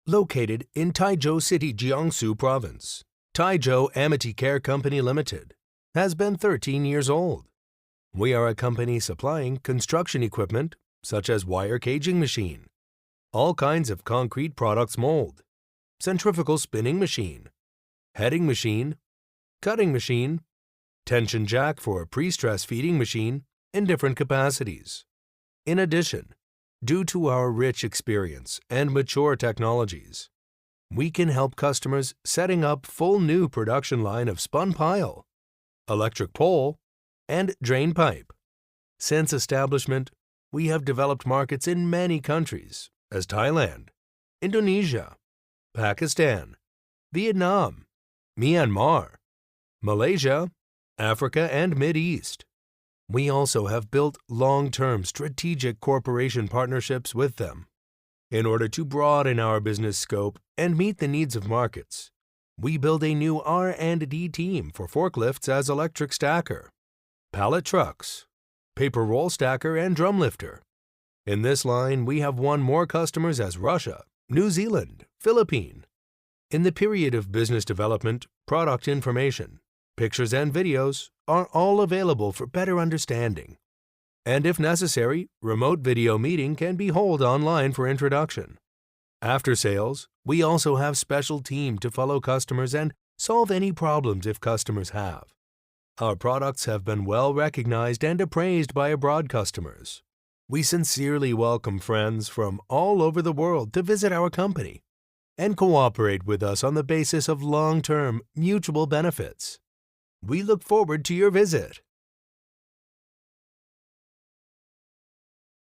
Located in Taizhou City, Jiangsu Province, Taizhou Amity Care Company Limited has been 13 years old. We are a company supplying construction equipment such as wire caging machine, all kinds of concrete products mold, centrifugal spinning machine, heading machine, cutting machine, tension jack for a pre-stress feeding machine in different capacities. In addition, due to our rich experience and mature technologies, we can help customers setting up full new production line of spun pile, electric pole, and drain pipe. Since establishment, we have developed markets in many countries as Thailand, Indonesia, Pakistan, Vietnam, Myanmar, Malaysia, Africa, and Mid-East. We also have built long-term strategic cooperation partnerships with them. In order to broaden our business scope and meet the needs of markets, we build a new R&D team for forklifts as electric stacker, pallet trucks, paper roll stacker, and drum lifter. In this line, we have won more customers as Russia, New Zealand, Philippines. In the period of business development, product information, pictures and videos are all available for better understanding. And if necessary, remote video meeting can be held online for introduction. After sales, we also have special team to follow customers and solve any problems if customers have. Our products have been well recognized and appraised by abroad customers. We sincerely welcome friends from all over the world to visit our company and cooperate with us on the basis of long-term mutual benefits. We look forward to your visit.